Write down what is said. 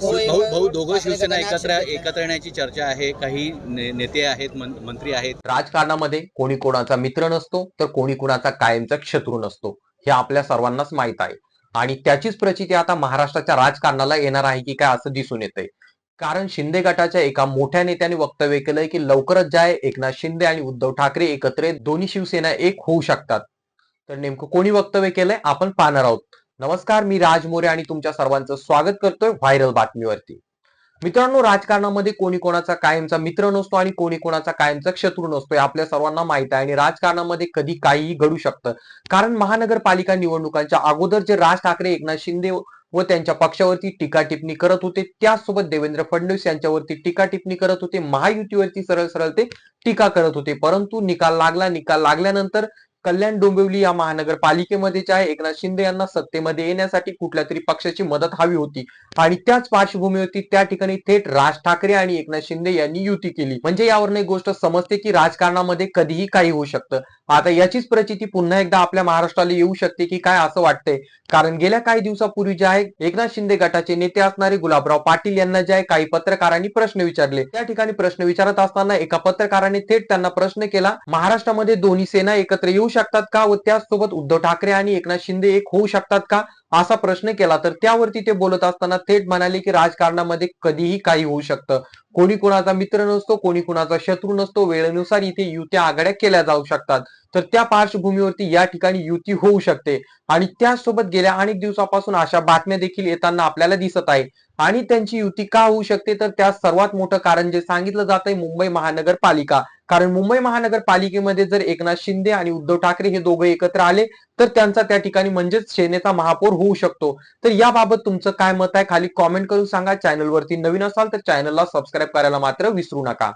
भाऊ भाऊ दोघं शिवसेना एकत्र येण्याची चर्चा आहे. काही नेते आहेत, मंत्री आहेत. राजकारणामध्ये कोणी कोणाचा मित्र नसतो तर कोणी कोणाचा कायमचा शत्रू नसतो, हे आपल्या सर्वांनाच माहित आहे. आणि त्याचीच प्रचिती आता महाराष्ट्राच्या राजकारणाला येणार आहे की काय असं दिसून येतंय. कारण शिंदे गटाच्या एका मोठ्या नेत्याने वक्तव्य केलंय की लवकरच जे आहे एकनाथ शिंदे आणि उद्धव ठाकरे एकत्र दोन्ही शिवसेना एक होऊ शकतात. तर नेमकं कोणी वक्तव्य केलंय आपण पाहणार आहोत. नमस्कार, मी राज मोरे आणि तुमच्या सर्वांचं स्वागत करतोय व्हायरल बातमीवरती. मित्रांनो, राजकारणामध्ये कोणी कोणाचा कायमचा मित्र नसतो आणि कोणी कोणाचा कायमचा शत्रू नसतो, हे आपल्या सर्वांना माहित आहे. आणि राजकारणामध्ये कधी काहीही घडू शकतं. कारण महानगरपालिका निवडणुकांच्या अगोदर जे राज ठाकरे एकनाथ शिंदे व त्यांच्या पक्षावरती टीका टिप्पणी करत होते, त्याचसोबत देवेंद्र फडणवीस यांच्यावरती टीका टिप्पणी करत होते, महायुतीवरती सरळ सरळ ते टीका करत होते. परंतु निकाल लागल्यानंतर कल्याण डोंबिवली या महानगरपालिकेमध्ये जे आहे एकनाथ शिंदे यांना सत्तेमध्ये येण्यासाठी कुठल्या तरी पक्षाची मदत हवी होती. आणि त्याच पार्श्वभूमीवरती त्या ठिकाणी थेट राज ठाकरे आणि एकनाथ शिंदे यांनी युती केली. म्हणजे यावरून एक गोष्ट समजते की राजकारणामध्ये कधीही काही होऊ शकतं. आता याचीच प्रचिती पुन्हा एकदा आपल्या महाराष्ट्राला येऊ शकते की काय असं वाटतंय. कारण गेल्या काही दिवसापूर्वी जे आहे एकनाथ शिंदे गटाचे नेते असणारे गुलाबराव पाटील यांना जे आहे काही पत्रकारांनी प्रश्न विचारले. त्या ठिकाणी प्रश्न विचारत असताना एका पत्रकाराने थेट त्यांना प्रश्न केला, महाराष्ट्रामध्ये दोन्ही सेना एकत्र येऊ शकतात का व त्याचसोबत उद्धव ठाकरे आणि एकनाथ शिंदे एक होऊ शकतात का, असा प्रश्न केला. तर त्यावरती ते बोलत असताना थेट म्हणाले की राजकारणामध्ये कधीही काही होऊ शकतं. कोणी कोणाचा मित्र नसतो, कोणी कोणाचा शत्रू नसतो. वेळेनुसार इथे युत्या आघाड्या केल्या जाऊ शकतात. तर त्या पार्श्वभूमीवरती या ठिकाणी युती होऊ शकते. आणि त्याचसोबत गेल्या अनेक दिवसापासून अशा बातम्या देखील येताना आपल्याला दिसत आहे. आणि त्यांची युती का होऊ शकते, तर त्या सर्वात मोठं कारण जे सांगितलं जात आहे मुंबई महानगरपालिका. कारण मुंबई महानगरपालिकेमध्ये जर एकनाथ शिंदे आणि उद्धव ठाकरे हे दोघे एकत्र आले तर त्यांचा त्या ठिकाणी म्हणजेच सेनेचा महापौर होऊ शकतो. तर याबाबत तुमचं काय मत आहे खाली कॉमेंट करून सांगा. चॅनलवरती नवीन असाल तर चॅनलला सबस्क्राईब करायला मात्र विसरू नका.